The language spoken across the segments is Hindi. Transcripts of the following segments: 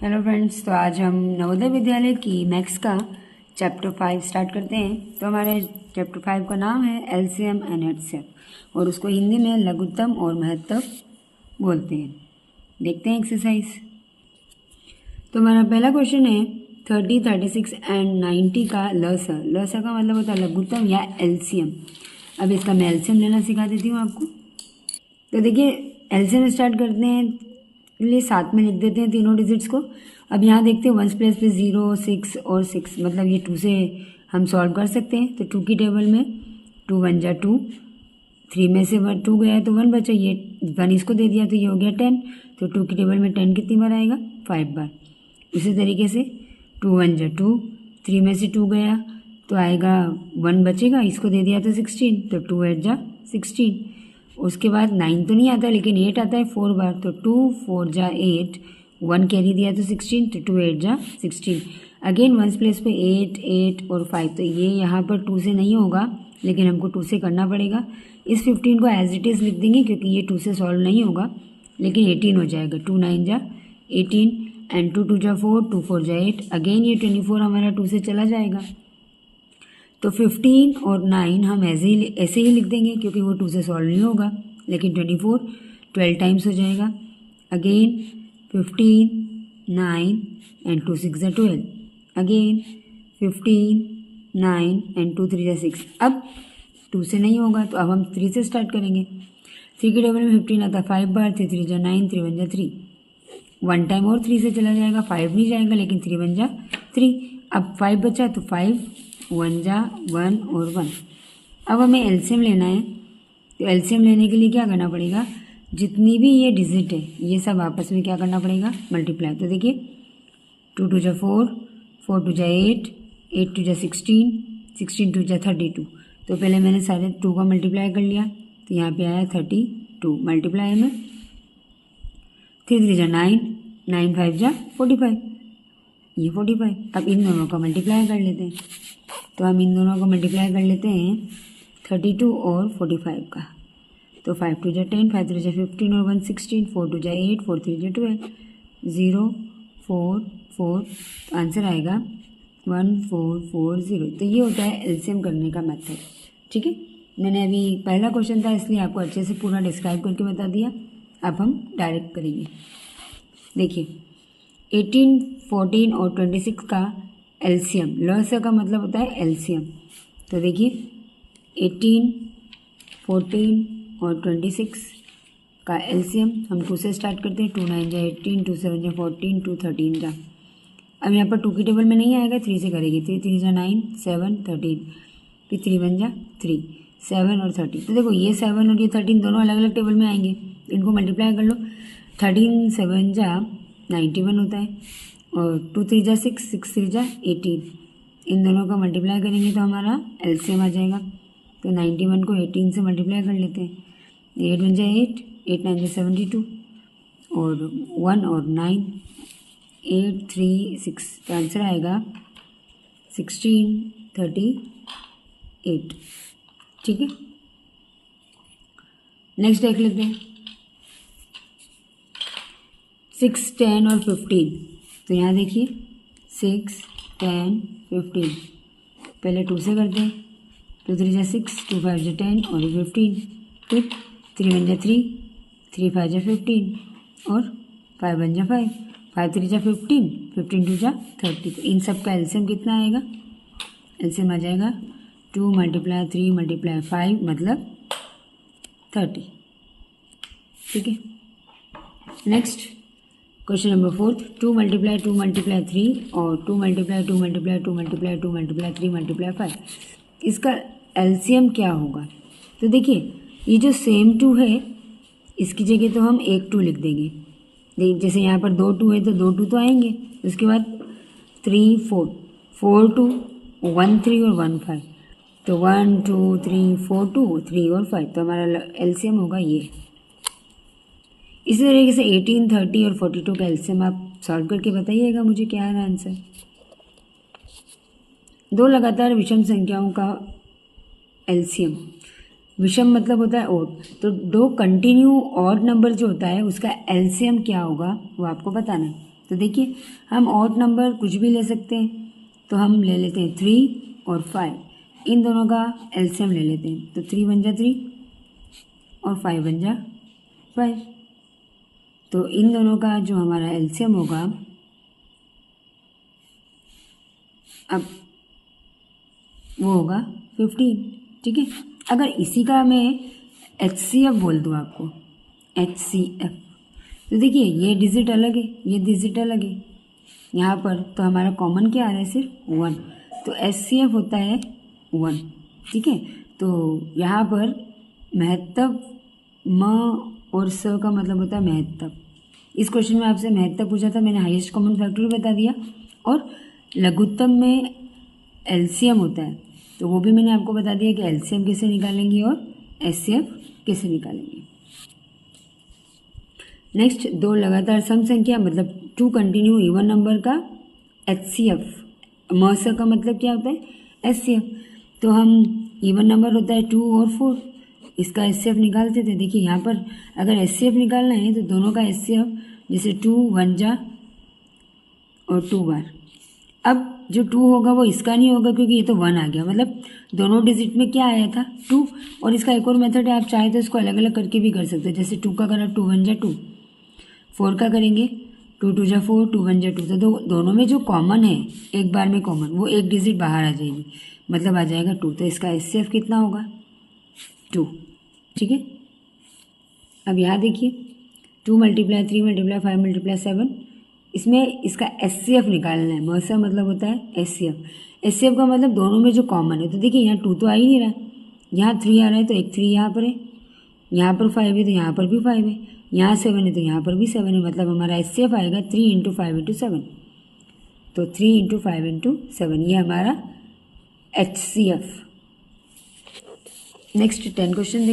हेलो फ्रेंड्स, तो आज हम नवोदय विद्यालय की मैथ्स का चैप्टर 5 स्टार्ट करते हैं। तो हमारे चैप्टर 5 का नाम है एलसीएम एंड एचसीएफ और उसको हिंदी में लघुत्तम और महत्तम बोलते हैं। देखते हैं एक्सरसाइज। तो हमारा पहला क्वेश्चन है 30, 36 एंड 90 का लसा। लसा का मतलब होता है लघुत्तम या एलसीएम। अब इसका मैं एलसीएम लेना सिखा देती हूँ आपको। तो देखिए, एलसीएम स्टार्ट करते हैं, लिए साथ में लिख देते हैं तीनों डिजिट्स को। अब यहाँ देखते हैं 1 प्लेस पे 0, 6 और 6, मतलब ये 2 से हम सॉल्व कर सकते हैं। तो 2 की टेबल में 2 1 जा 2, 3 में से 2 गया तो 1 बचा, ये 1 इसको दे दिया तो ये हो गया 10। तो 2 की टेबल में 10 कितनी बार आएगा? 5 बार। इसी तरीके से 2 1 जा 2, 3 में से 2 गया तो आएगा 1 बचेगा, इसको दे दिया तो 16, तो 2 8 जा 16। उसके बाद 9 तो नहीं आता लेकिन 8 आता है 4 बार, तो 2 4 जा 8, 1 कैरी दिया तो 16, तो 2 8 जा 16। अगेन 1 प्लेस पे 8 8 और 5, तो ये यहाँ पर 2 से नहीं होगा लेकिन हमको 2 से करना पड़ेगा। इस 15 को एज इट इज़ लिख देंगे क्योंकि ये 2 से सॉल्व नहीं होगा, लेकिन 18 हो जाएगा। 2 9 जा 18 एंड 2 2 जा 4, 2 4 जा 8। अगेन ये 24 हमारा 2 से चला जाएगा, तो 15 और 9 हम ऐसे ही लिख देंगे क्योंकि वो 2 से सॉल्व नहीं होगा, लेकिन 24 12 टाइम्स हो जाएगा। अगेन 15 9 एंड 2 6 जा 12, अगेन 15 9 एंड 2 3 जा 6। अब 2 से नहीं होगा तो अब हम 3 से स्टार्ट करेंगे। 3 की टेबल में 15 आता 5 बार, 3 3 जा 9, 3 1 जा 3, 1 टाइम और 3 से चला जाएगा, 5 नहीं जाएगा लेकिन 3 1 जा 3। अब 5 बचा तो 5 1 जा 1 और 1। अब हमें एलसीएम लेना है, तो एलसीएम लेने के लिए क्या करना पड़ेगा? जितनी भी ये डिजिट है ये सब आपस में क्या करना पड़ेगा? मल्टीप्लाई। तो देखिए 2 2 जा 4, 4 2 जा 8, 8 2 जा 16, 16 2 जा 32। तो पहले मैंने सारे 2 का मल्टीप्लाई कर लिया तो यहाँ पे आया 32 मल्टीप्लाई में। 3 3 जा 9, 9 5 जा 45, ये 45। अब इन दोनों का मल्टीप्लाई कर लेते हैं, तो हम इन दोनों को मल्टीप्लाई कर लेते हैं 32 और 45 का। तो 5 2 जा 10, 5 3 जा 15 और 1 16, 4 2 जा 8, 4 3 जा 12, 0 4 4। तो आंसर आएगा 1440। तो ये होता है एलसीएम करने का मेथड। ठीक है, मैंने अभी पहला क्वेश्चन था इसलिए आपको अच्छे से पूरा डिस्क्राइब करके बता दिया। अब हम डायरेक्ट करेंगे। देखिए 18 14 और 26 का एलसीएम, लसा का मतलब होता है एलसीएम। तो देखिए 18 14 और 26 का एलसीएम हम 2 से स्टार्ट करते हैं। 2 9 जा 18, 2 7 जा 14, 2 13 जा। अब यहाँ पर 2 की टेबल में नहीं आएगा, 3 से करेगी। 3 3 जा 9, 7 13, फिर 3 1 जा 3, 7 और 13। तो देखो ये 7 और ये 13 दोनों अलग अलग टेबल में आएंगे, इनको मल्टीप्लाई कर लो। 13 7 जा 91 होता है और 2 3 जा 6, 6 3 जा 18। इन दोनों का मल्टीप्लाई करेंगे तो हमारा एलसीएम आ जाएगा। तो 91 को 18 से मल्टीप्लाई कर लेते हैं। 8 1 जा 8, 8 9 जा 72 और 1 और 9, 8 3 6। तो आंसर आएगा 1638। ठीक है, नेक्स्ट देख लेते हैं 6 10 और 15। तो यहाँ देखिए 6 10 15, पहले 2 से करते हैं। 2 3 जा 6, 2 5 जा 10 और 15, फिर 3 1 जा 3, 3 5 जा 15 और 5 1 जा 5, 5 3 जा 15, 15 2 जा 30। तो इन सब का एलसीएम कितना आएगा? एलसीएम आ जाएगा 2 × 3 × 5 मतलब 30। ठीक है, नेक्स्ट क्वेश्चन नंबर 4, 2 × 2 × 3 और 2 × 2 × 2 × 2 × 3 × 5, इसका एलसीएम क्या होगा? तो देखिए ये जो सेम 2 है इसकी जगह तो हम एक 2 लिख देंगे। जैसे यहाँ पर 2 2 है तो 2 2 तो आएंगे। उसके बाद 3 4, 4 2, 1 3 और 1 5, तो 1 2 3 4 2 3 और 5। तो हमारा एलसीएम होगा ये। इसी तरीके से 18 30 और 42 का एलसीएम आप सॉल्व करके बताइएगा मुझे क्या है आंसर। दो लगातार विषम संख्याओं का एलसीएम, विषम मतलब होता है ओड, तो दो कंटिन्यू ऑड नंबर जो होता है उसका एलसीएम क्या होगा वो आपको बताना है। तो देखिए हम ऑड नंबर कुछ भी ले सकते हैं, तो हम ले लेते हैं 3 और 5, इन दोनों का एलसीएम ले लेते हैं। तो 3 बन जा 3 और 5 बन जा 5, तो इन दोनों का जो हमारा एलसीएम होगा, अब वो होगा 15। ठीक है, अगर इसी का मैं HCF बोल दूँ आपको, HCF, तो देखिए ये डिजिट अलग है, ये डिजिट अलग है यहाँ पर, तो हमारा कॉमन क्या आ रहा है, सिर्फ 1, तो HCF होता है 1। ठीक है, तो यहाँ पर महत्तव म और स का मतलब होता है महत्तव। इस क्वेश्चन में आपसे महत्तव पूछा था, मैंने हाईएस्ट कॉमन फैक्टर बता दिया, और लघुत्तम में एलसीएम होता है, तो वो भी मैंने आपको बता दिया कि एलसीएम कैसे निकालेंगे और HCF कैसे निकालेंगे। नेक्स्ट, दो लगातार सम संख्या मतलब 2 कंटिन्यू इवन नंबर का HCF, मस का मतलब क्या होता है, HCF। तो हम इवन नंबर होता है 2 और 4, इसका HCF निकालते थे। देखिए यहाँ पर अगर HCF निकालना है तो दोनों का HCF, जैसे 2 1 जा और 2 बार, अब जो 2 होगा वो इसका नहीं होगा क्योंकि ये तो 1 आ गया, मतलब दोनों डिजिट में क्या आया था 2। और इसका एक और मेथड है, आप चाहे तो इसको अलग अलग करके भी कर सकते हैं। जैसे 2 का करा 2 1 जा 2, 4 का करेंगे 2 2 जा 4, 2 1 जा 2, तो दोनों में जो कॉमन है एक बार में कॉमन, वो एक डिजिट बाहर आ जाएगी, मतलब आ जाएगा 2, तो इसका HCF कितना होगा 2। ठीक है, अब यहाँ देखिए 2 × 3 × 5 × 7, इसमें इसका HCF निकालना है। मसा मतलब होता है HCF, HCF का मतलब दोनों में जो कॉमन है। तो देखिए यहाँ 2 तो आ ही नहीं रहा, यहाँ 3 आ रहा है, तो एक 3 यहाँ पर है, यहाँ पर 5 है तो यहाँ पर भी 5 है, यहाँ 7 है तो यहाँ पर भी 7 है, मतलब हमारा HCF आएगा 3 × 5 × 7, तो 3 × 5 × 7, ये हमारा HCF। नेक्स्ट 9 क्वेश्चन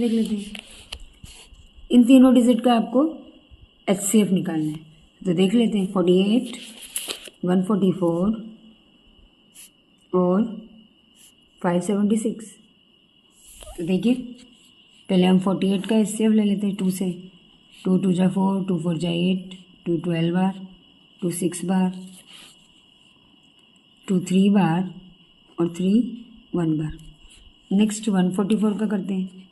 देख लेते हैं। इन तीनों डिजिट का आपको HCF निकालना है, तो देख लेते हैं। 48, 144 और 576। तो देखिए पहले हम 48 का HCF ले लेते हैं 2 से। 2 2 जा 4, 2 4 जा 8, 2 12 बार, 2 6 बार, 2 3 बार और 3 1 बार। नेक्स्ट 144 का करते हैं,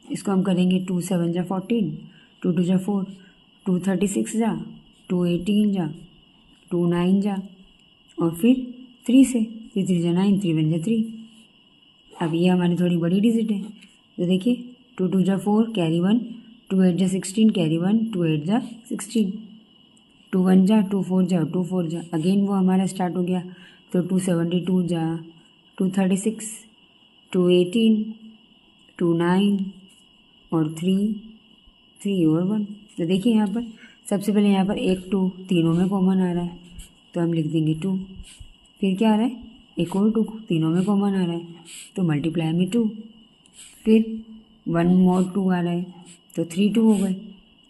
इसको हम करेंगे 2 7 जा 14, 2 2 जा 4, 2 36 जा, 2 18 जा, 2 9 जा और फिर 3 से, 3 3 जा 9, 3 1 जा 3। अब ये हमारी थोड़ी बड़ी डिजिट है, तो देखिए 2 2 जा 4 कैरी 1, 2 8 जा 16 कैरी 1, 2 8 जा 16, 2 1 जा 2 4 जा 2 4 जा, अगेन वो हमारा स्टार्ट हो गया। तो 2 72 जा 2 36, 2 18, 2 9 और 3 3 और 1। तो देखिए यहाँ पर सबसे पहले यहाँ पर एक 2 तीनों में कॉमन आ रहा है, तो हम लिख देंगे 2। फिर क्या आ रहा है, एक और 2 तीनों में कॉमन आ रहा है, तो मल्टीप्लाई में 2। फिर 1 मोर 2 आ रहा है, तो 3 2 हो गए,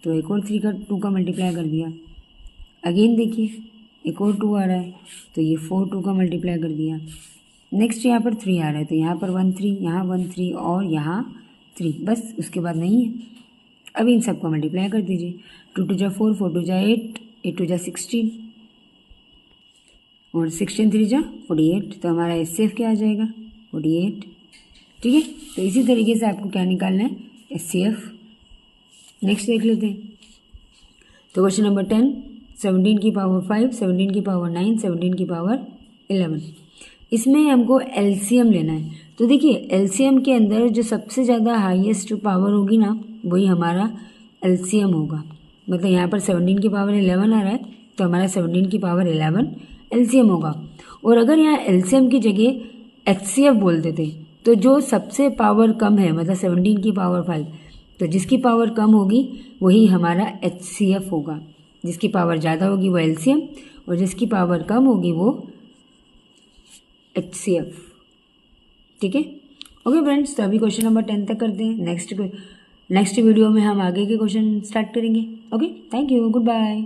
तो एक और 3 का 2 का मल्टीप्लाई कर दिया। अगेन देखिए एक और 2 आ रहा है, तो ये 4 2 का मल्टीप्लाई कर दिया। नेक्स्ट यहाँ पर 3 आ रहा है, तो यहाँ पर 1 3, यहाँ 1 3 और यहाँ 3, बस उसके बाद नहीं है। अब इन सबको मल्टीप्लाई कर दीजिए। 2 2 जा 4, 4 2 जा 8, 8 2 जा 16 और 16 3 जा 48, तो हमारा HCF क्या आ जाएगा 48। ठीक है, तो इसी तरीके से आपको क्या निकालना है, HCF। नेक्स्ट देख लेते हैं। तो क्वेश्चन नंबर 10, 17 की पावर 5, 17 की पावर 9, 17 की पावर 11, इसमें हमको LCM लेना है। तो देखिए LCM के अंदर जो सबसे ज़्यादा हाईएस्ट पावर होगी ना, वही हमारा LCM होगा। मतलब यहाँ पर 17 की पावर 11 आ रहा है, तो हमारा 17 की पावर 11 LCM होगा। और अगर यहाँ LCM की जगह HCF बोल देते तो जो सबसे पावर कम है, मतलब 17 की पावर 5, तो जिसकी पावर कम होगी वही हमारा HCF होगा। जिसकी पावर ज़्यादा होगी वो LCM और जिसकी पावर कम होगी वो HCF। ठीक है, ओके फ्रेंड्स, तो अभी क्वेश्चन नंबर 10 तक करते हैं। नेक्स्ट वीडियो में हम आगे के क्वेश्चन स्टार्ट करेंगे। Okay, thank you, good bye.